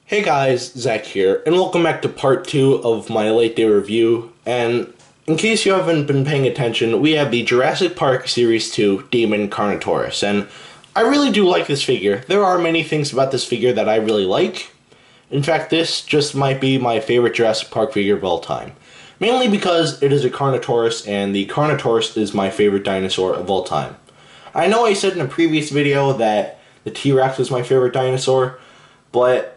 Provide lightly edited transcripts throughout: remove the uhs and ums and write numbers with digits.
Hey guys, Zach here, and welcome back to part 2 of my late day review. And in case you haven't been paying attention, we have the Jurassic Park Series 2 Demon Carnotaurus, and I really do like this figure. There are many things about this figure that I really like. In fact, this just might be my favorite Jurassic Park figure of all time. Mainly because it is a Carnotaurus, and the Carnotaurus is my favorite dinosaur of all time. I know I said in a previous video that the T-Rex was my favorite dinosaur, but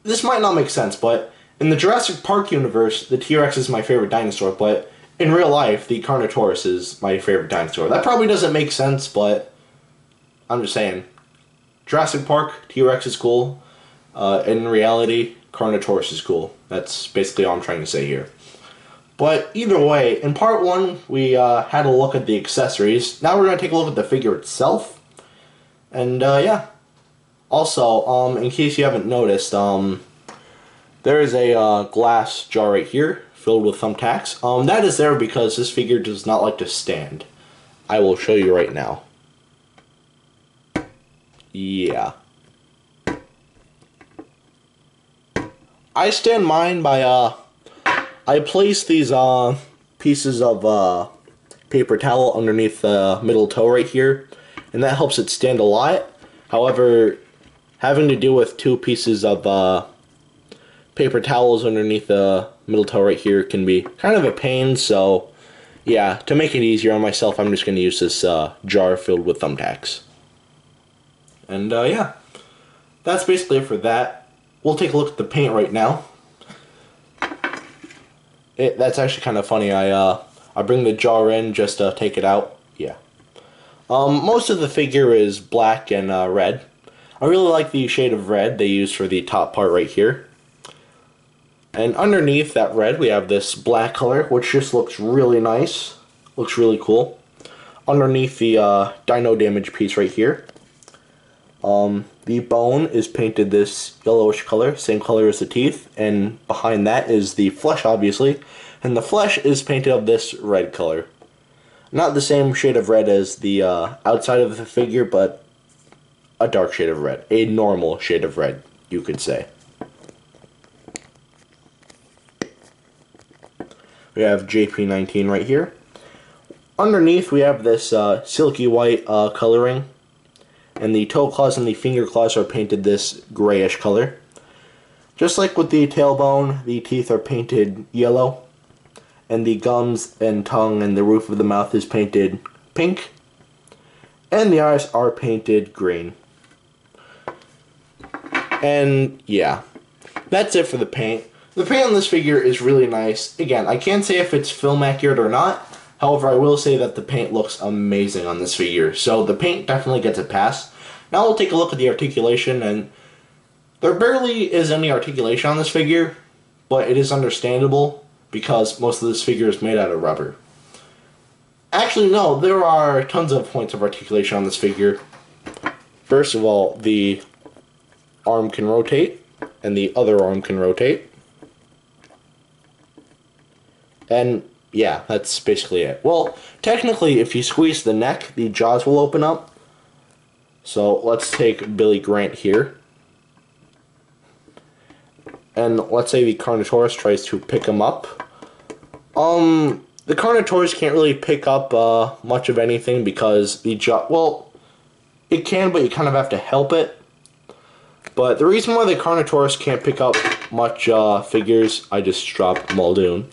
this might not make sense, but in the Jurassic Park universe, the T-Rex is my favorite dinosaur, but in real life, the Carnotaurus is my favorite dinosaur. That probably doesn't make sense, but I'm just saying. Jurassic Park, T-Rex is cool. In reality, Carnotaurus is cool. That's basically all I'm trying to say here. But either way, in part 1, we had a look at the accessories. Now we're going to take a look at the figure itself. And yeah. Also, in case you haven't noticed, there is a glass jar right here filled with thumbtacks. That is there because this figure does not like to stand. I will show you right now. Yeah. I stand mine by, I place these pieces of paper towel underneath the middle toe right here, and that helps it stand a lot. However, having to deal with two pieces of paper towels underneath the middle toe right here can be kind of a pain, so yeah, to make it easier on myself, I'm just going to use this jar filled with thumbtacks. And yeah, that's basically it for that. We'll take a look at the paint right now. That's actually kind of funny. I bring the jar in just to take it out. Yeah. Most of the figure is black and red. I really like the shade of red they used for the top part right here. And underneath that red, we have this black color, which just looks really nice. Looks really cool. Underneath the dino damage piece right here, the bone is painted this yellowish color, same color as the teeth. And behind that is the flesh, obviously. And the flesh is painted of this red color. Not the same shade of red as the outside of the figure, but a dark shade of red. A normal shade of red, you could say. We have JP19 right here. Underneath we have this silky white coloring. And the toe claws and the finger claws are painted this grayish color. Just like with the tailbone, the teeth are painted yellow. And the gums and tongue and the roof of the mouth is painted pink. And the eyes are painted green. And yeah, that's it for the paint. The paint on this figure is really nice. Again, I can't say if it's film accurate or not. However, I will say that the paint looks amazing on this figure. So the paint definitely gets a pass. Now we'll take a look at the articulation, and there barely is any articulation on this figure, but it is understandable because most of this figure is made out of rubber. Actually, no, there are tons of points of articulation on this figure. First of all, the arm can rotate, and the other arm can rotate. And yeah, that's basically it. Well, technically, if you squeeze the neck, the jaws will open up. So let's take Billy Grant here. And let's say the Carnotaurus tries to pick him up. The Carnotaurus can't really pick up much of anything because the jaw, well, it can, but you kind of have to help it. But the reason why the Carnotaurus can't pick up much figures, I just dropped Muldoon.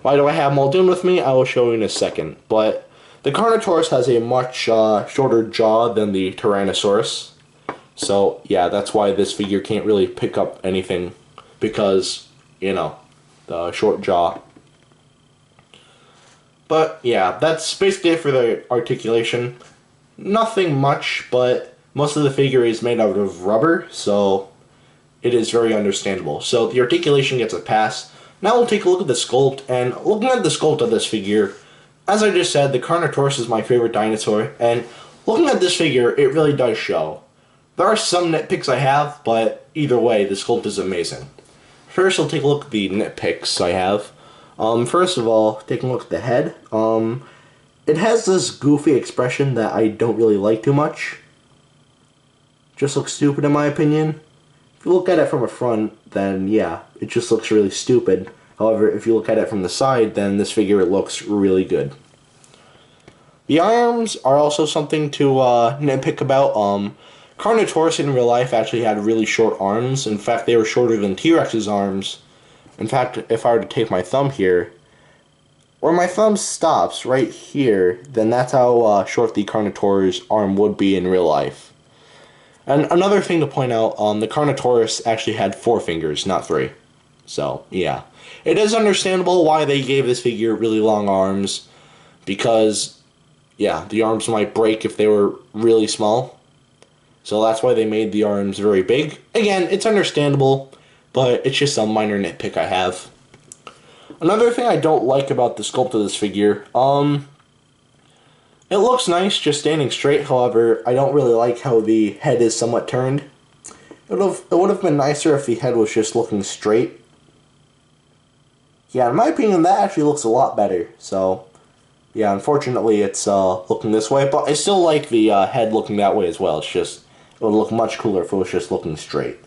Why do I have Muldoon with me? I will show you in a second. But the Carnotaurus has a much shorter jaw than the Tyrannosaurus. So yeah, that's why this figure can't really pick up anything. Because, you know, the short jaw. But yeah, that's basically it for the articulation. Nothing much, but most of the figure is made out of rubber, so it is very understandable. So the articulation gets a pass. Now we'll take a look at the sculpt, and looking at the sculpt of this figure, as I just said, the Carnotaurus is my favorite dinosaur, and looking at this figure, it really does show. There are some nitpicks I have, but either way, the sculpt is amazing. First, we'll take a look at the nitpicks I have. First of all, taking a look at the head, it has this goofy expression that I don't really like too much. Just looks stupid in my opinion. If you look at it from a front, then yeah, it just looks really stupid. However, if you look at it from the side, then this figure looks really good. The arms are also something to nitpick about. Carnotaurus in real life actually had really short arms. In fact, they were shorter than T-Rex's arms. In fact, if I were to take my thumb here, where my thumb stops, right here, then that's how short the Carnotaurus arm would be in real life. And another thing to point out, the Carnotaurus actually had 4 fingers, not 3. So, yeah. It is understandable why they gave this figure really long arms, because, yeah, the arms might break if they were really small. So that's why they made the arms very big. Again, it's understandable, but it's just a minor nitpick I have. Another thing I don't like about the sculpt of this figure, it looks nice just standing straight. However, I don't really like how the head is somewhat turned. It would have been nicer if the head was just looking straight. Yeah, in my opinion, that actually looks a lot better. So, yeah, unfortunately, it's looking this way. But I still like the head looking that way as well. It's just, it would look much cooler if it was just looking straight.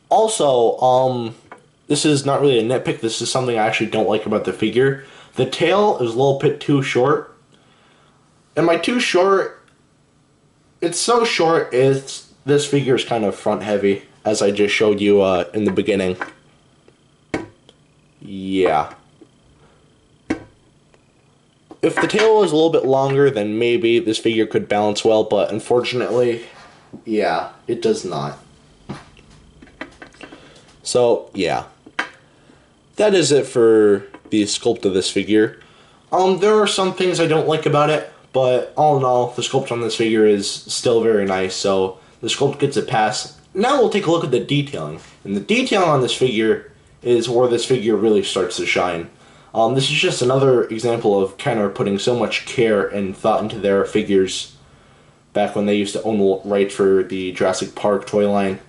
Also, this is not really a nitpick. This is something I actually don't like about the figure. The tail is a little bit too short. And by too short, it's so short, this figure is kind of front heavy, as I just showed you in the beginning. Yeah. If the tail was a little bit longer, then maybe this figure could balance well, but unfortunately, yeah, it does not. So, yeah. That is it for the sculpt of this figure. There are some things I don't like about it, but all in all, the sculpt on this figure is still very nice, so the sculpt gets a pass. Now we'll take a look at the detailing. And the detailing on this figure is where this figure really starts to shine. This is just another example of Kenner putting so much care and thought into their figures back when they used to own the rights for the Jurassic Park toy line.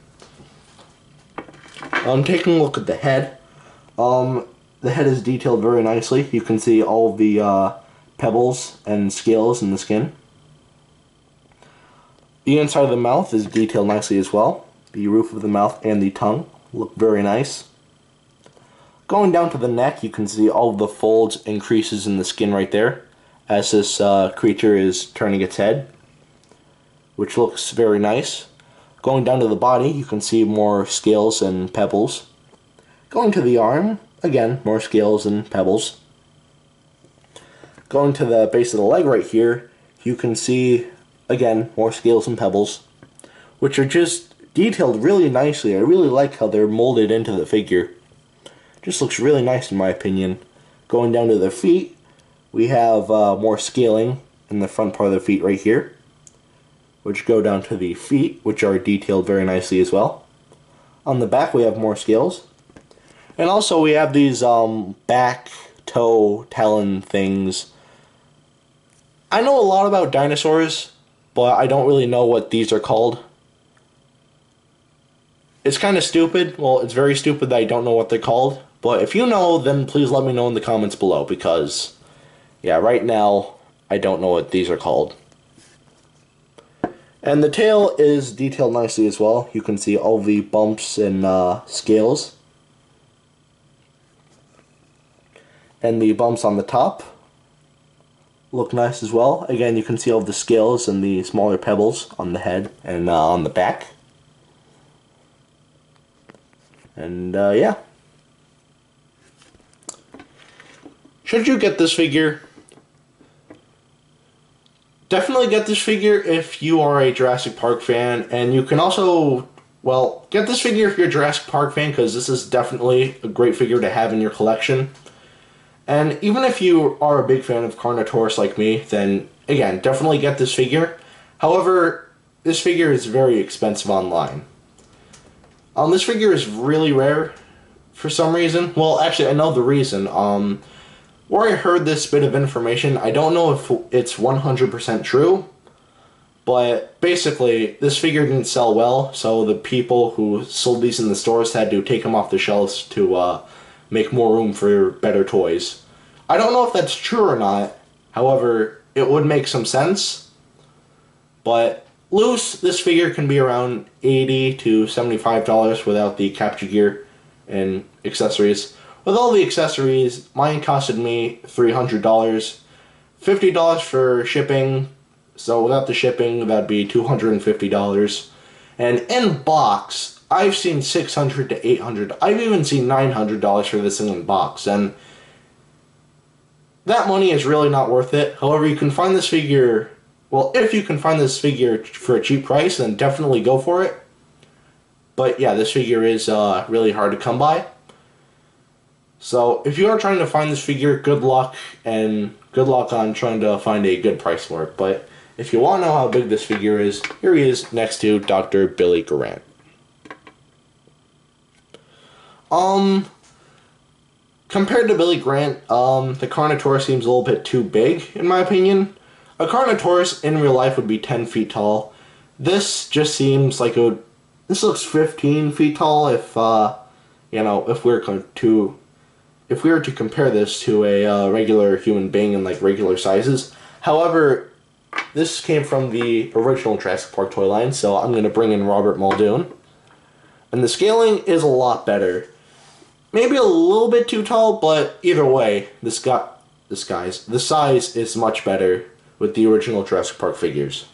Taking a look at the head. The head is detailed very nicely. You can see all the pebbles and scales in the skin. The inside of the mouth is detailed nicely as well. The roof of the mouth and the tongue look very nice. Going down to the neck, you can see all of the folds and creases in the skin right there, as this creature is turning its head, which looks very nice. Going down to the body, you can see more scales and pebbles. Going to the arm, again, more scales and pebbles. Going to the base of the leg right here, you can see, again, more scales and pebbles, which are just detailed really nicely. I really like how they're molded into the figure. Just looks really nice in my opinion. Going down to the feet, we have more scaling in the front part of the feet right here, which go down to the feet, which are detailed very nicely as well. On the back we have more scales. And also we have these back, toe, talon things. I know a lot about dinosaurs, but I don't really know what these are called. It's kind of stupid. Well, it's very stupid that I don't know what they're called. But if you know, then please let me know in the comments below, because, yeah, right now, I don't know what these are called. And the tail is detailed nicely as well. You can see all the bumps and scales. And the bumps on the top look nice as well. Again, you can see all the scales and the smaller pebbles on the head and on the back. And yeah. Should you get this figure? Definitely get this figure if you are a Jurassic Park fan, and you can also, well, get this figure if you're a Jurassic Park fan, because this is definitely a great figure to have in your collection. And even if you are a big fan of Carnotaurus like me, then, again, definitely get this figure. However, this figure is very expensive online. This figure is really rare for some reason. Well, actually, I know the reason. Where I heard this bit of information, I don't know if it's 100% true, but basically, this figure didn't sell well, so the people who sold these in the stores had to take them off the shelves to make more room for better toys. I don't know if that's true or not, however, it would make some sense, but loose, this figure can be around $80 to $75 without the capture gear and accessories. With all the accessories, mine costed me $300, $50 for shipping, so without the shipping, that'd be $250. And in box, I've seen $600 to $800. I've even seen $900 for this thing in box, and that money is really not worth it. However, you can find this figure, well, if you can find this figure for a cheap price, then definitely go for it. But yeah, this figure is really hard to come by. So if you are trying to find this figure, good luck, and good luck on trying to find a good price for it. But if you want to know how big this figure is, here he is next to Dr. Billy Grant. Compared to Billy Grant, the Carnotaurus seems a little bit too big, in my opinion. A Carnotaurus in real life would be 10 feet tall. This just seems like it would, this looks 15 feet tall if, you know, if we were to compare this to a regular human being in like regular sizes. However, this came from the original Jurassic Park toy line, so I'm going to bring in Robert Muldoon. And the scaling is a lot better. Maybe a little bit too tall, but either way, the size is much better with the original Jurassic Park figures.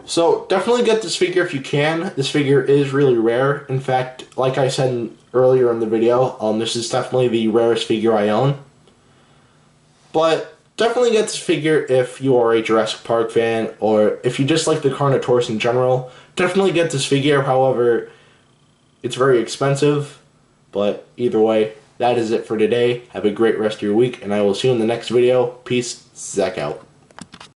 So definitely get this figure if you can. This figure is really rare. In fact, like I said earlier in the video, this is definitely the rarest figure I own. But definitely get this figure if you are a Jurassic Park fan, or if you just like the Carnotaurus in general. Definitely get this figure. However, it's very expensive. But either way, that is it for today. Have a great rest of your week, and I will see you in the next video. Peace. Zach out.